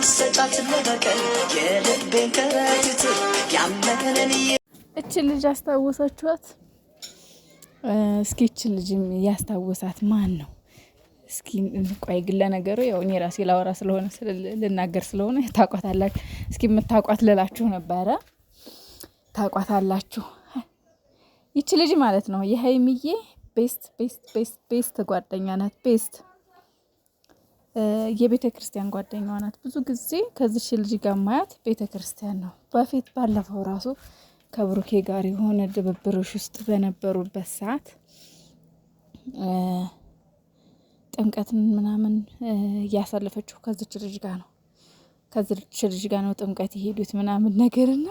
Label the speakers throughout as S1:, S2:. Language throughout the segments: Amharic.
S1: ሰጫት ለበቀል የልቤን ከረጢት ያመነን
S2: እቺ ልጅ አስታወሳችኋት? እስኪ እቺ ልጅ ያስታወሳት ማን ነው? እስኪ ቆይ ግን ለነገሩ ያው እኔ ራሴ ላወራ ስለሆነ ልናገር ስለሆነ ታቋታላችሁ። እስኪ የምታቋት ልላችሁ ነበረ። ታቋታላችሁ። ይቺ ልጅ ማለት ነው የሀይሚዬ ቤስት ጓደኛ ናት። ቤስት የቤተ ክርስቲያን ጓደኛዋ ናት። ብዙ ጊዜ ከዚች ልጅ ጋር ማያት ቤተ ክርስቲያን ነው። በፊት ባለፈው ራሱ ከብሩኬ ጋር የሆነ ድብብሮሽ ውስጥ በነበሩበት ሰዓት ጥምቀትን ምናምን እያሳለፈችው ከዚች ልጅ ጋር ነው። ከዚች ልጅ ጋር ነው ጥምቀት የሄዱት ምናምን ነገርና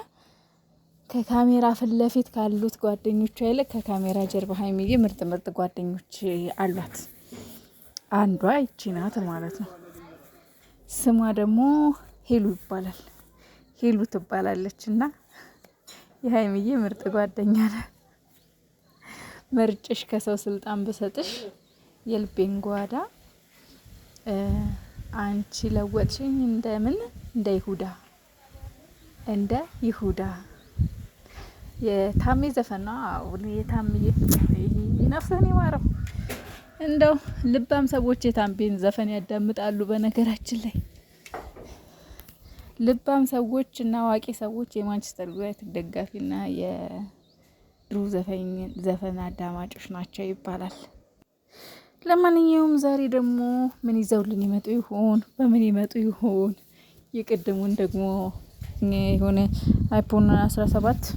S2: ከካሜራ ፊት ለፊት ካሉት ጓደኞቿ ይልቅ ከካሜራ ጀርባ ሀይሚዬ ምርጥ ጓደኞች አሏት። አንዷ ይቺ ናት ማለት ነው። ስሟ ደግሞ ሄሉ ይባላል። ሄሉ ትባላለች እና የሀይሚዬ ምርጥ ጓደኛ ናት። መርጭሽ ከሰው ስልጣን ብሰጥሽ የልቤን ጓዳ አንቺ ለወጥሽኝ እንደምን እንደ ይሁዳ የታሜ ዘፈን ነው። የታሜ ነፍሰን ይማረው። እንደው ልባም ሰዎች የታሜን ዘፈን ያዳምጣሉ። በነገራችን ላይ ልባም ሰዎች እና አዋቂ ሰዎች የማንቸስተር ዩናይትድ ደጋፊና የድሮ ዘፈን አዳማጮች ናቸው ይባላል። ለማንኛውም ዛሬ ደግሞ ምን ይዘውልን ይመጡ ይሆን? በምን ይመጡ ይሆን? የቅድሙን ደግሞ የሆነ አይፎን 17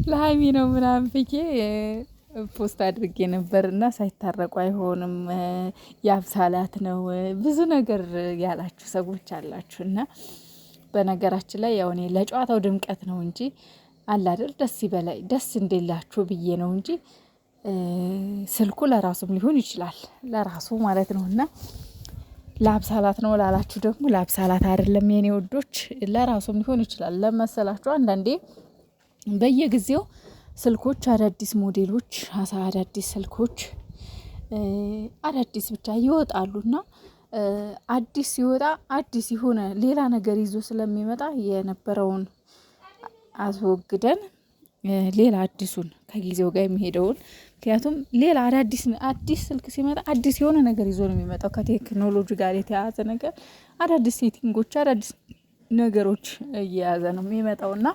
S2: ለሀይሚ ነው ምናምን ብዬ ፖስት አድርጌ ነበርና ሳይታረቁ አይሆንም ያብሳላት ነው ብዙ ነገር ያላችሁ ሰዎች አላችሁ። እና በነገራችን ላይ ያው እኔ ለጨዋታው ድምቀት ነው እንጂ አላደር ደስ እንደላችሁ ብዬ ነው እንጂ ስልኩ ለራሱም ሊሆን ይችላል ለራሱ ማለት ነውና ላብሳላት ነው ላላችሁ ደግሞ ላብሳላት አይደለም የኔ ወዶች፣ ለራሱም ሊሆን ይችላል። ለመሰላችሁ አንዳንዴ በየጊዜው ስልኮች አዳዲስ ሞዴሎች አዳዲስ ስልኮች አዳዲስ ብቻ ይወጣሉና አዲስ ሲወጣ አዲስ የሆነ ሌላ ነገር ይዞ ስለሚመጣ የነበረውን አስወግደን ሌላ አዲሱን ከጊዜው ጋር የሚሄደውን ምክንያቱም ሌላ አዲስ ስልክ ሲመጣ አዲስ የሆነ ነገር ይዞ ነው የሚመጣው። ከቴክኖሎጂ ጋር የተያያዘ ነገር አዳዲስ ሴቲንጎች አዳዲስ ነገሮች እየያዘ ነው የሚመጣውና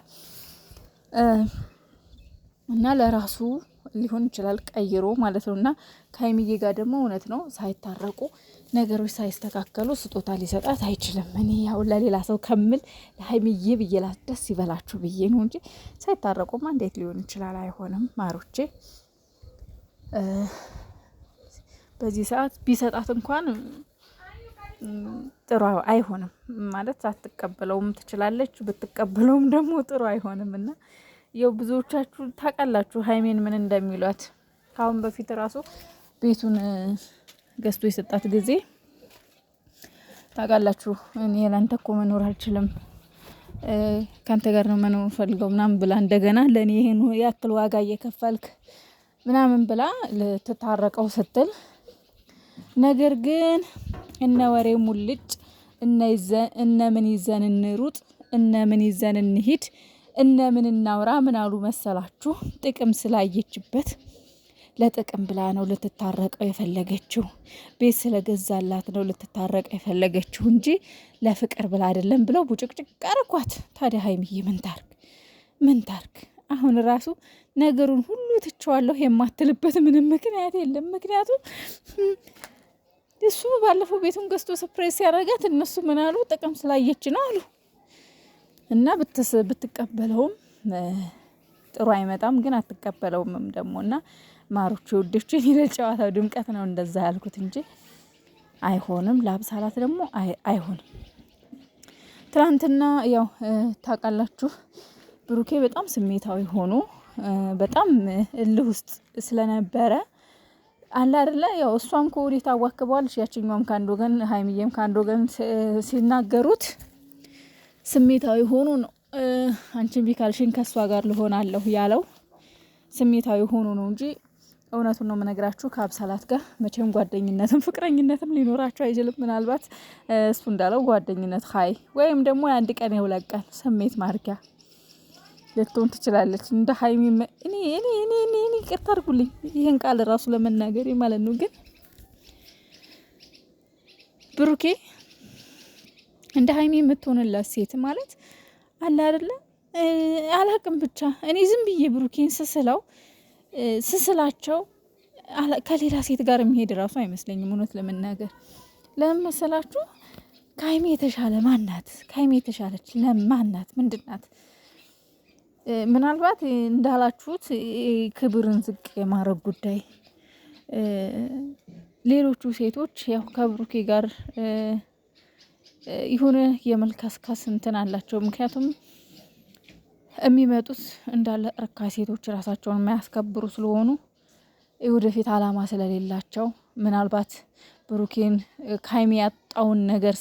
S2: ለራሱ ሊሆን ይችላል ቀይሮ ማለት ነውና ከሀይሚዬ ጋር ደግሞ እውነት ነው ሳይታረቁ ነገሮች ሳይስተካከሉ ስጦታ ሊሰጣት አይችልም። እኔ ያው ለሌላ ሰው ከምል ለሀይሚዬ ብዬላት ደስ ይበላችሁ ብዬ ነው እንጂ ሳይታረቁማ እንዴት ሊሆን ይችላል? አይሆንም ማሮቼ። በዚህ ሰዓት ቢሰጣት እንኳን ጥሩ አይሆንም ማለት ሳትቀበለውም ትችላለች፣ ብትቀበለውም ደግሞ ጥሩ አይሆንም እና ያው ብዙዎቻችሁ ታውቃላችሁ ሀይሜን ምን እንደሚሏት። ካሁን በፊት ራሱ ቤቱን ገዝቶ የሰጣት ጊዜ ታውቃላችሁ እኔ ላንተ እኮ መኖር አልችልም ካንተ ጋር ነው መኖር ፈልገው ምናምን ብላ እንደገና ለኔ ይሄን ያክል ዋጋ እየከፈልክ ምናምን ብላ ልትታረቀው ስትል ነገር ግን እነ ወሬ ሙልጭ እነ ምን ይዘን እንሩጥ እነ ምን ይዘን እንሂድ እነ ምን እናውራ ምን አሉ መሰላችሁ? ጥቅም ስላየችበት ለጥቅም ብላ ነው ልትታረቀው የፈለገችው። ቤት ስለገዛላት ነው ልትታረቀው የፈለገችው እንጂ ለፍቅር ብላ አይደለም ብለው ቡጭቅጭቅ አረኳት። ታዲያ ሀይሚዬ ምን ታርክ? አሁን ራሱ ነገሩን ሁሉ ትቸዋለሁ የማትልበት ምንም ምክንያት የለም። ምክንያቱም እሱ ባለፈው ቤቱን ገዝቶ ሰርፕራይዝ ሲያደርጋት እነሱ ምን አሉ? ጥቅም ስላየች ነው አሉ። እና ብትቀበለውም ጥሩ አይመጣም፣ ግን አትቀበለውም ደሞና ማሮቹ ወደቹ የጨዋታው ድምቀት ነው እንደዛ ያልኩት እንጂ አይሆንም። ላብሳላት ደግሞ አይሆንም። ትናንትና ያው ታውቃላችሁ ብሩኬ በጣም ስሜታዊ ሆኖ በጣም እልህ ውስጥ ስለነበረ አለ አይደለ? ያው እሷም ከወዴት አዋክበዋለች፣ ያችኛውም ካንዶ ወገን ሀይሚዬም ካንዶ ወገን ሲናገሩት ስሜታዊ ሆኖ ነው አንቺን ቢካልሽን ከሷ ጋር ልሆናለሁ ያለው ስሜታዊ ሆኖ ነው እንጂ እውነቱን ነው የምነግራችሁ። ከአብሳላት ጋር መቼም ጓደኝነትም ፍቅረኝነትም ሊኖራቸው አይችልም። ምናልባት እሱ እንዳለው ጓደኝነት ሀይ ወይም ደግሞ የአንድ ቀን የሁለት ቀን ስሜት ማርኪያ ልትሆን ትችላለች። እንደ ሀይሚ እኔ ይቅርታ አድርጉልኝ ይህን ቃል ራሱ ለመናገር ማለት ነው። ግን ብሩኬ እንደ ሀይሚ የምትሆንላት ሴት ማለት አለ አይደለ? አላቅም ብቻ እኔ ዝም ብዬ ብሩኬን ስስላቸው ከሌላ ሴት ጋር የሚሄድ ራሱ አይመስለኝም። እውነት ለመናገር ለምን መሰላችሁ? ከሀይሚ የተሻለ ማናት? ከሀይሚ የተሻለች ለማናት? ምንድናት? ምናልባት እንዳላችሁት ክብርን ዝቅ የማድረግ ጉዳይ ሌሎቹ ሴቶች ያው ከብሩኬ ጋር የሆነ የመልከስከስ እንትን አላቸው። ምክንያቱም የሚመጡት እንዳለ እርካሽ ሴቶች ራሳቸውን የማያስከብሩ ስለሆኑ ወደፊት አላማ ስለሌላቸው ምናልባት ብሩኬን ከሀይሚ ያጣውን ነገር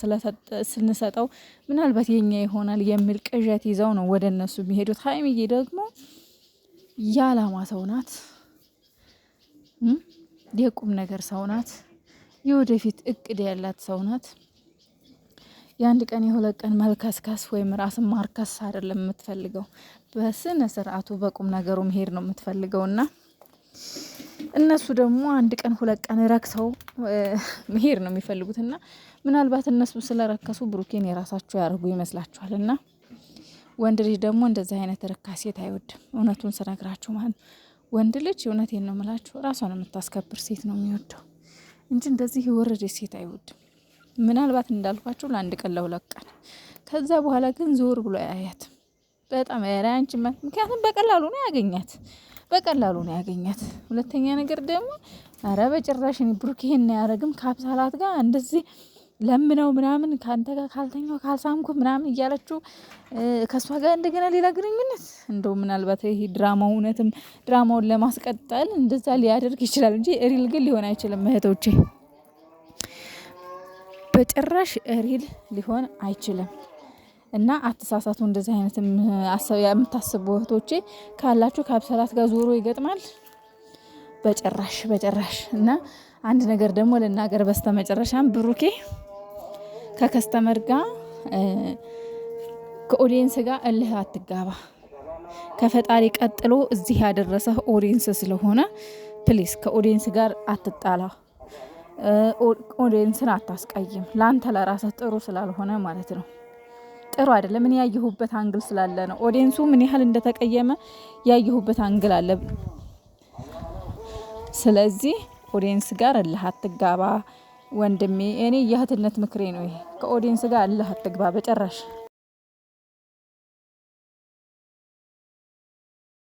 S2: ስንሰጠው ምናልባት የኛ ይሆናል የሚል ቅዠት ይዘው ነው ወደ እነሱ የሚሄዱት። ሀይሚዬ ደግሞ የአላማ ሰው ናት፣ የቁም ነገር ሰው ናት፣ የወደፊት እቅድ ያላት ሰው ናት። የአንድ ቀን የሁለት ቀን መልከስከስ ወይም ራስን ማርከስ አይደለም የምትፈልገው፣ በስነ ስርዓቱ በቁም ነገሩ መሄድ ነው የምትፈልገው። እና እነሱ ደግሞ አንድ ቀን ሁለት ቀን ረክሰው መሄድ ነው የሚፈልጉት። እና ምናልባት እነሱ ስለረከሱ ብሩኬን የራሳቸው ያደርጉ ይመስላችኋል። እና ወንድ ልጅ ደግሞ እንደዚህ አይነት ርካሽ ሴት አይወድም። እውነቱን ስነግራችሁ ማለት ወንድ ልጅ እውነቴን ነው የምላችሁ ራሷን የምታስከብር ሴት ነው የሚወደው እንጂ እንደዚህ የወረደች ሴት አይወድም። ምናልባት እንዳልኳቸው ለአንድ ቀን ለሁለት ቀን፣ ከዛ በኋላ ግን ዞር ብሎ አያያት በጣም ያራንች። ምክንያቱም በቀላሉ ነው ያገኛት። ሁለተኛ ነገር ደግሞ አረ በጭራሽ ብሩክ ይሄን ያረግም ከአብሳላት ጋር እንደዚህ ለምነው ምናምን ካንተ ጋር ካልተኛው ካልሳምኩ ምናምን እያለችው ከሷ ጋር እንደገና ሌላ ግንኙነት። እንደው ምናልባት ይሄ ድራማው እውነትም ድራማውን ለማስቀጠል እንደዛ ሊያደርግ ይችላል እንጂ ሪል ግን ሊሆን አይችልም እህቶቼ፣ በጭራሽ ሪል ሊሆን አይችልም። እና አትሳሳቱ። እንደዚህ አይነት የምታስቡ እህቶቼ ካላችሁ ከአብሳላት ጋር ዞሮ ይገጥማል? በጭራሽ። እና አንድ ነገር ደግሞ ልናገር በስተመጨረሻም ብሩኬ ከከስተመር ጋር ከኦዲየንስ ጋር እልህ አትጋባ። ከፈጣሪ ቀጥሎ እዚህ ያደረሰህ ኦዲየንስ ስለሆነ ፕሊስ ከኦዲየንስ ጋር አትጣላ። ኦዲየንስን አታስቀይም። ለአንተ ለራስህ ጥሩ ስላልሆነ ማለት ነው። ጥሩ አይደለም። ምን ያየሁበት አንግል ስላለ ነው። ኦዲየንሱ ምን ያህል እንደተቀየመ ያየሁበት አንግል አለ። ስለዚህ ኦዲየንስ ጋር እልህ አትጋባ ወንድሜ። እኔ የእህትነት ምክሬ ነው ይሄ። ከኦዲየንስ ጋር እልህ አትግባ በጭራሽ።